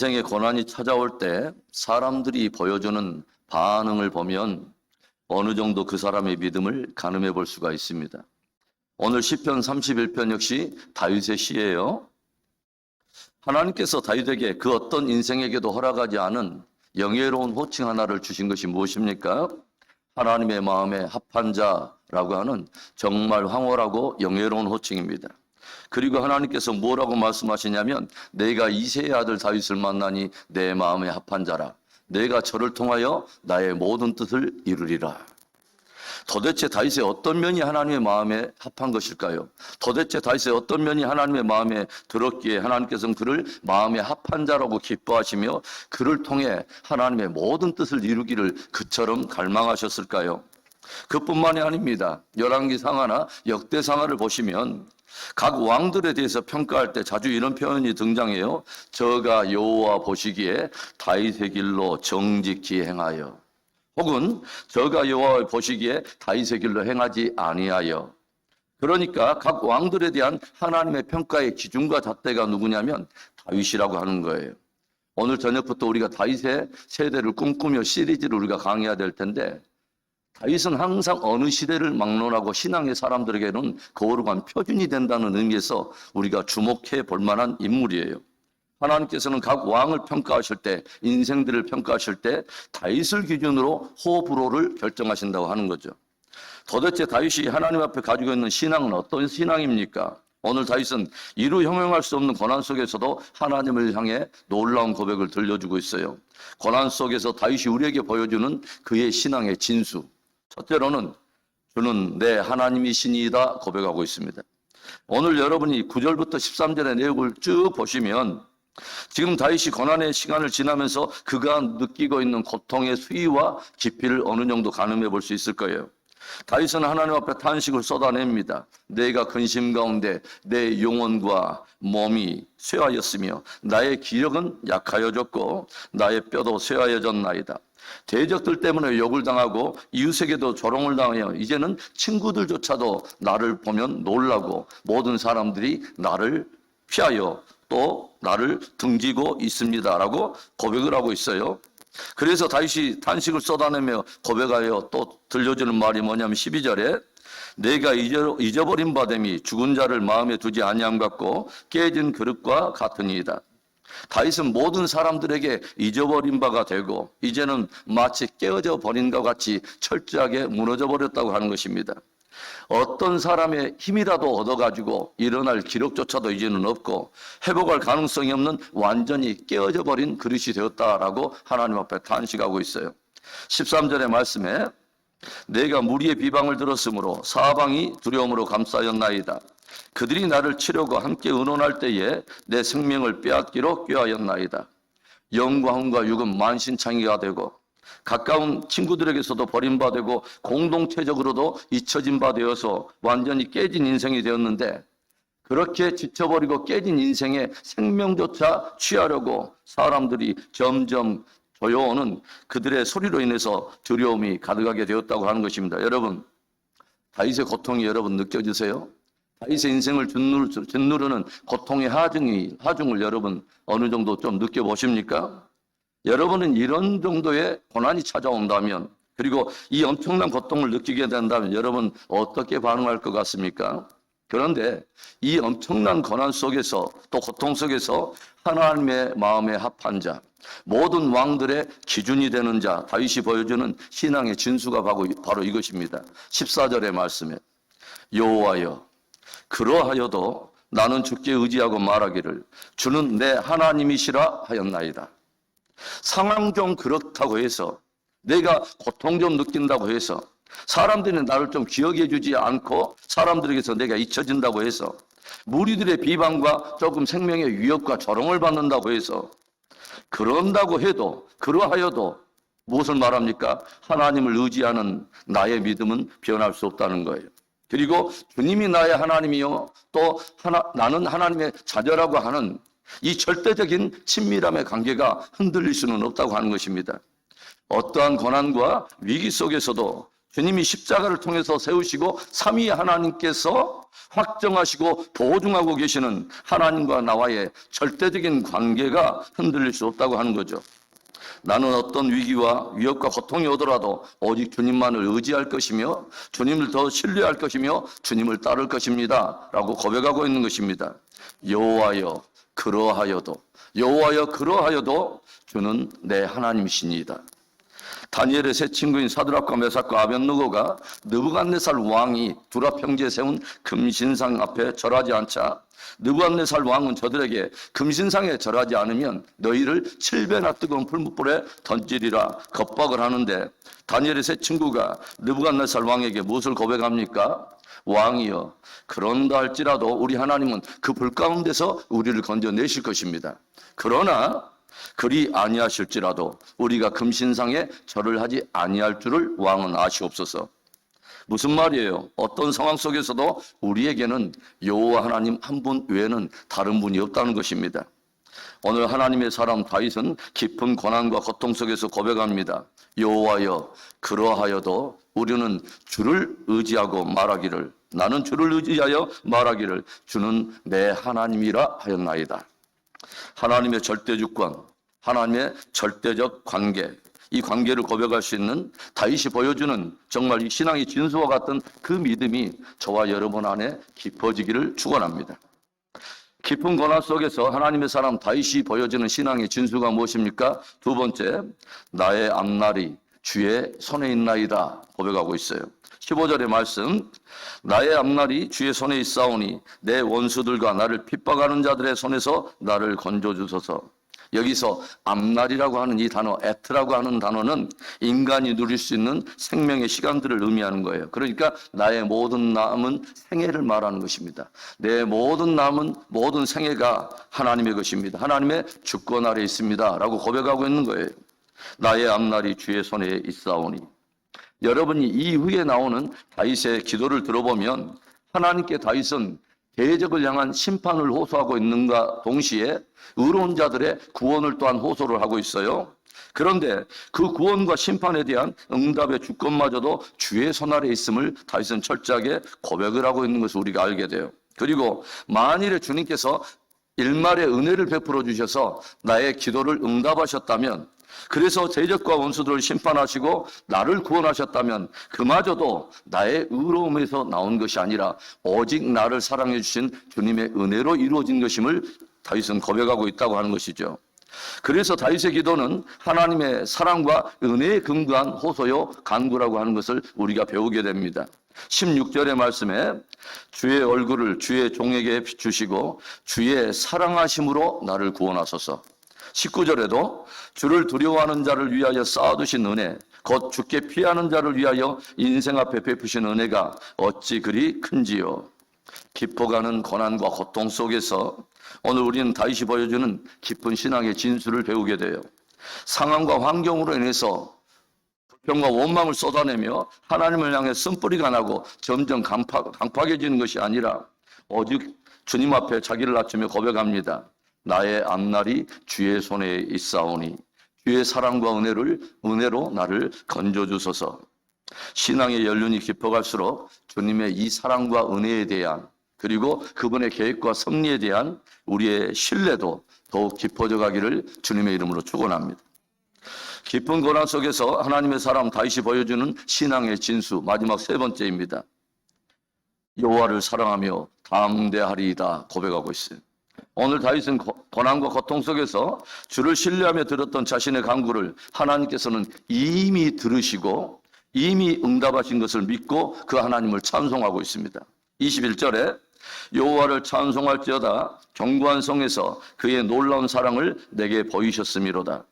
인생의 고난이 찾아올 때 사람들이 보여주는 반응을 보면 어느 정도 그 사람의 믿음을 가늠해 볼 수가 있습니다. 오늘 시편 31편 역시 다윗의 시예요. 하나님께서 다윗에게 그 어떤 인생에게도 허락하지 않은 영예로운 호칭 하나를 주신 것이 무엇입니까? 하나님의 마음에 합한 자라고 하는 정말 황홀하고 영예로운 호칭입니다. 그리고 하나님께서 뭐라고 말씀하시냐면 내가 이새의 아들 다윗을 만나니 내 마음에 합한 자라. 내가 저를 통하여 나의 모든 뜻을 이루리라. 도대체 다윗의 어떤 면이 하나님의 마음에 합한 것일까요? 도대체 다윗의 어떤 면이 하나님의 마음에 들었기에 하나님께서는 그를 마음에 합한 자라고 기뻐하시며 그를 통해 하나님의 모든 뜻을 이루기를 그처럼 갈망하셨을까요? 그뿐만이 아닙니다. 열왕기상하나 역대상하를 보시면 각 왕들에 대해서 평가할 때 자주 이런 표현이 등장해요. 저가 여호와 보시기에 다윗의 길로 정직히 행하여, 혹은 저가 여호와 보시기에 다윗의 길로 행하지 아니하여. 그러니까 각 왕들에 대한 하나님의 평가의 기준과 잣대가 누구냐면 다윗이라고 하는 거예요. 오늘 저녁부터 우리가 다윗의 세대를 꿈꾸며 시리즈를 우리가 강의해야 될 텐데, 다윗은 항상 어느 시대를 막론하고 신앙의 사람들에게는 거룩한 표준이 된다는 의미에서 우리가 주목해 볼 만한 인물이에요. 하나님께서는 각 왕을 평가하실 때, 인생들을 평가하실 때 다윗을 기준으로 호불호를 결정하신다고 하는 거죠. 도대체 다윗이 하나님 앞에 가지고 있는 신앙은 어떤 신앙입니까? 오늘 다윗은 이루 형용할 수 없는 고난 속에서도 하나님을 향해 놀라운 고백을 들려주고 있어요. 고난 속에서 다윗이 우리에게 보여주는 그의 신앙의 진수. 첫째로는 주는 내 하나님이시니이다 고백하고 있습니다. 오늘 여러분이 9절부터 13절의 내용을 쭉 보시면 지금 다윗이 고난의 시간을 지나면서 그가 느끼고 있는 고통의 수위와 깊이를 어느 정도 가늠해 볼 수 있을 거예요. 다윗은 하나님 앞에 탄식을 쏟아냅니다. 내가 근심 가운데 내 영혼과 몸이 쇠하였으며 나의 기력은 약하여졌고 나의 뼈도 쇠하여졌나이다. 대적들 때문에 욕을 당하고 이웃에게도 조롱을 당하여 이제는 친구들조차도 나를 보면 놀라고 모든 사람들이 나를 피하여 또 나를 등지고 있습니다라고 고백을 하고 있어요. 그래서 다윗이 탄식을 쏟아내며 고백하여 또 들려주는 말이 뭐냐면 12절에 내가 잊어버린 바됨이 죽은 자를 마음에 두지 아니함 같고 깨진 그릇과 같으니이다. 다윗은 모든 사람들에게 잊어버린 바가 되고 이제는 마치 깨어져 버린 것 같이 철저하게 무너져 버렸다고 하는 것입니다. 어떤 사람의 힘이라도 얻어가지고 일어날 기력조차도 이제는 없고 회복할 가능성이 없는 완전히 깨어져 버린 그릇이 되었다라고 하나님 앞에 탄식하고 있어요. 13절의 말씀에 내가 무리의 비방을 들었으므로 사방이 두려움으로 감싸였나이다. 그들이 나를 치려고 함께 의논할 때에 내 생명을 빼앗기로 꾀하였나이다. 영과 흥과 육은 만신창이가 되고 가까운 친구들에게서도 버림받고 공동체적으로도 잊혀진 바 되어서 완전히 깨진 인생이 되었는데 그렇게 지쳐버리고 깨진 인생의 생명조차 취하려고 사람들이 점점 조여오는 그들의 소리로 인해서 두려움이 가득하게 되었다고 하는 것입니다. 여러분, 다윗의 고통이 여러분 느껴지세요? 다윗의 인생을 짓누르는 고통의 하중을 여러분 어느 정도 좀 느껴보십니까? 여러분은 이런 정도의 고난이 찾아온다면 그리고 이 엄청난 고통을 느끼게 된다면 여러분 어떻게 반응할 것 같습니까? 그런데 이 엄청난 고난 속에서 또 고통 속에서 하나님의 마음에 합한 자, 모든 왕들의 기준이 되는 자, 다윗이 보여주는 신앙의 진수가 바로 이것입니다. 14절의 말씀에 여호와여 그러하여도 나는 주께 의지하고 말하기를 주는 내 하나님이시라 하였나이다. 상황 좀 그렇다고 해서 내가 고통 좀 느낀다고 해서 사람들이 나를 좀 기억해 주지 않고 사람들에게서 내가 잊혀진다고 해서 무리들의 비방과 조금 생명의 위협과 조롱을 받는다고 해서 그런다고 해도 그러하여도 무엇을 말합니까? 하나님을 의지하는 나의 믿음은 변할 수 없다는 거예요. 그리고 주님이 나의 하나님이요 또 나는 하나님의 자녀라고 하는 이 절대적인 친밀함의 관계가 흔들릴 수는 없다고 하는 것입니다. 어떠한 고난과 위기 속에서도 주님이 십자가를 통해서 세우시고 삼위 하나님께서 확정하시고 보증하고 계시는 하나님과 나와의 절대적인 관계가 흔들릴 수 없다고 하는 거죠. 나는 어떤 위기와 위협과 고통이 오더라도 오직 주님만을 의지할 것이며 주님을 더 신뢰할 것이며 주님을 따를 것입니다 라고 고백하고 있는 것입니다. 여호와여 그러하여도 주는 내 하나님이시니이다. 다니엘의 세 친구인 사드락과 메삭과 아벳느고가 느부갓네살 왕이 두라 평지에 세운 금신상 앞에 절하지 않자 느부갓네살 왕은 저들에게 금신상에 절하지 않으면 너희를 7배나 뜨거운 풀무불에 던지리라 겁박을 하는데 다니엘의 세 친구가 느부갓네살 왕에게 무엇을 고백합니까? 왕이여 그런다 할지라도 우리 하나님은 그 불 가운데서 우리를 건져내실 것입니다. 그러나 그리 아니하실지라도 우리가 금신상에 절을 하지 아니할 줄을 왕은 아시옵소서. 무슨 말이에요? 어떤 상황 속에서도 우리에게는 여호와 하나님 한 분 외에는 다른 분이 없다는 것입니다. 오늘 하나님의 사람 다윗은 깊은 고난과 고통 속에서 고백합니다. 여호와여 그러하여도 우리는 주를 의지하고 말하기를 나는 주를 의지하여 말하기를 주는 내 하나님이라 하였나이다. 하나님의 절대주권, 하나님의 절대적 관계, 이 관계를 고백할 수 있는 다윗이 보여주는 정말 이 신앙의 진수와 같은 그 믿음이 저와 여러분 안에 깊어지기를 축원합니다. 깊은 고난 속에서 하나님의 사람 다윗이 보여주는 신앙의 진수가 무엇입니까? 두 번째, 나의 앞날이 주의 손에 있나이다 고백하고 있어요. 15절의 말씀, 나의 앞날이 주의 손에 있사오니 내 원수들과 나를 핍박하는 자들의 손에서 나를 건져주소서. 여기서 앞날이라고 하는 이 단어, 에트라고 하는 단어는 인간이 누릴 수 있는 생명의 시간들을 의미하는 거예요. 그러니까 나의 모든 남은 생애를 말하는 것입니다. 내 모든 남은 모든 생애가 하나님의 것입니다. 하나님의 주권 아래 있습니다 라고 고백하고 있는 거예요. 나의 앞날이 주의 손에 있사오니. 여러분이 이후에 나오는 다윗의 기도를 들어보면 하나님께 다윗은 대적을 향한 심판을 호소하고 있는가 동시에 의로운 자들의 구원을 또한 호소를 하고 있어요. 그런데 그 구원과 심판에 대한 응답의 주권마저도 주의 손 아래 있음을 다윗은 철저하게 고백을 하고 있는 것을 우리가 알게 돼요. 그리고 만일에 주님께서 일말의 은혜를 베풀어 주셔서 나의 기도를 응답하셨다면, 그래서 대적과 원수들을 심판하시고 나를 구원하셨다면 그마저도 나의 의로움에서 나온 것이 아니라 오직 나를 사랑해 주신 주님의 은혜로 이루어진 것임을 다윗은 고백하고 있다고 하는 것이죠. 그래서 다윗의 기도는 하나님의 사랑과 은혜에 근거한 호소요 간구라고 하는 것을 우리가 배우게 됩니다. 16절의 말씀에 주의 얼굴을 주의 종에게 비추시고 주의 사랑하심으로 나를 구원하소서. 19절에도 주를 두려워하는 자를 위하여 쌓아두신 은혜, 곧 주께 피하는 자를 위하여 인생 앞에 베푸신 은혜가 어찌 그리 큰지요. 깊어가는 고난과 고통 속에서 오늘 우리는 다윗이 보여주는 깊은 신앙의 진수를 배우게 돼요. 상황과 환경으로 인해서 불평과 원망을 쏟아내며 하나님을 향해 쓴뿌리가 나고 점점 강팍해지는 것이 아니라 오직 주님 앞에 자기를 낮추며 고백합니다. 나의 앞날이 주의 손에 있사오니 주의 사랑과 은혜로 나를 건져주소서. 신앙의 연륜이 깊어갈수록 주님의 이 사랑과 은혜에 대한, 그리고 그분의 계획과 섭리에 대한 우리의 신뢰도 더욱 깊어져 가기를 주님의 이름으로 축원합니다. 깊은 고난 속에서 하나님의 사람 다윗이 보여주는 신앙의 진수, 마지막 세 번째입니다. 여호와를 사랑하며 담대하리이다 고백하고 있어요. 오늘 다윗은 고난과 고통 속에서 주를 신뢰하며 들었던 자신의 간구를 하나님께서는 이미 들으시고 이미 응답하신 것을 믿고 그 하나님을 찬송하고 있습니다. 21절에 여호와를 찬송할지어다 견고한 성에서 그의 놀라운 사랑을 내게 보이셨음이로다.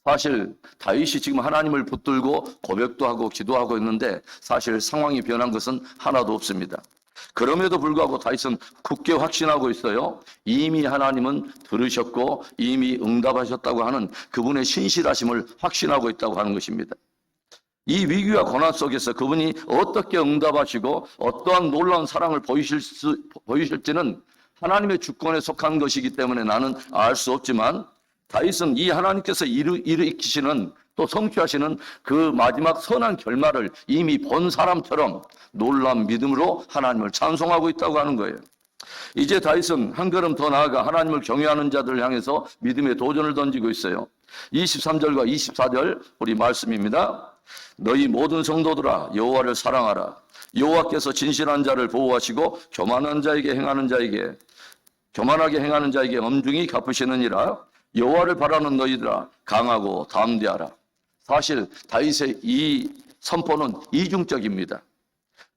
사실 다윗이 지금 하나님을 붙들고 고백도 하고 기도하고 있는데 사실 상황이 변한 것은 하나도 없습니다. 그럼에도 불구하고 다윗은 굳게 확신하고 있어요. 이미 하나님은 들으셨고 이미 응답하셨다고 하는 그분의 신실하심을 확신하고 있다고 하는 것입니다. 이 위기와 고난 속에서 그분이 어떻게 응답하시고 어떠한 놀라운 사랑을 보이실지는 하나님의 주권에 속한 것이기 때문에 나는 알 수 없지만 다윗은 이 하나님께서 일으키시는 또 성취하시는 그 마지막 선한 결말을 이미 본 사람처럼 놀라운 믿음으로 하나님을 찬송하고 있다고 하는 거예요. 이제 다윗은 한 걸음 더 나아가 하나님을 경외하는 자들을 향해서 믿음의 도전을 던지고 있어요. 23절과 24절 우리 말씀입니다. 너희 모든 성도들아 여호와를 사랑하라. 여호와께서 진실한 자를 보호하시고 교만하게 행하는 자에게 엄중히 갚으시느니라. 여호와를 바라는 너희들아 강하고 담대하라. 사실 다윗의 이 선포는 이중적입니다.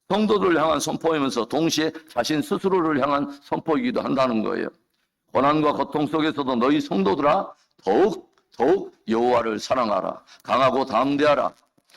성도들을 향한 선포이면서 동시에 자신 스스로를 향한 선포이기도 한다는 거예요. 고난과 고통 속에서도 너희 성도들아 더욱 여호와를 사랑하라. 강하고 담대하라.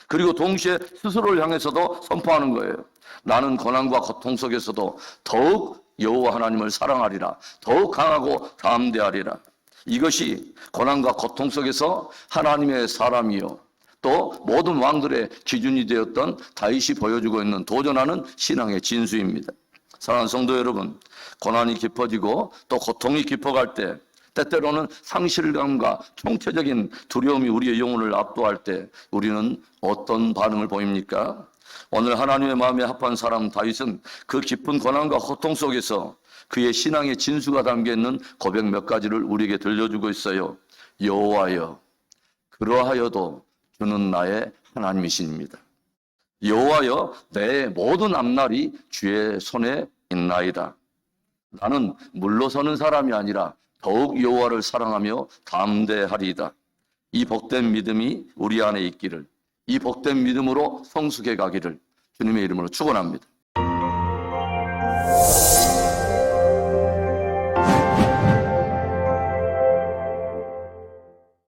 그리고 동시에 스스로를 향해서도 선포하는 거예요. 나는 고난과 고통 속에서도 더욱 여호와 하나님을 사랑하리라. 더욱 강하고 담대하리라. 이것이 고난과 고통 속에서 하나님의 사람이요 또 모든 왕들의 기준이 되었던 다윗이 보여주고 있는 도전하는 신앙의 진수입니다. 사랑하는 성도 여러분, 고난이 깊어지고 또 고통이 깊어갈 때, 때때로는 상실감과 총체적인 두려움이 우리의 영혼을 압도할 때 우리는 어떤 반응을 보입니까? 오늘 하나님의 마음에 합한 사람 다윗은 그 깊은 고난과 고통 속에서 그의 신앙의 진수가 담겨있는 고백 몇 가지를 우리에게 들려주고 있어요. 여호와여, 그러하여도 주는 나의 하나님이십니다. 여호와여, 내 모든 앞날이 주의 손에 있나이다. 나는 물러서는 사람이 아니라 더욱 여호와를 사랑하며 담대하리이다. 이 복된 믿음이 우리 안에 있기를, 이 복된 믿음으로 성숙해 가기를 주님의 이름으로 축원합니다.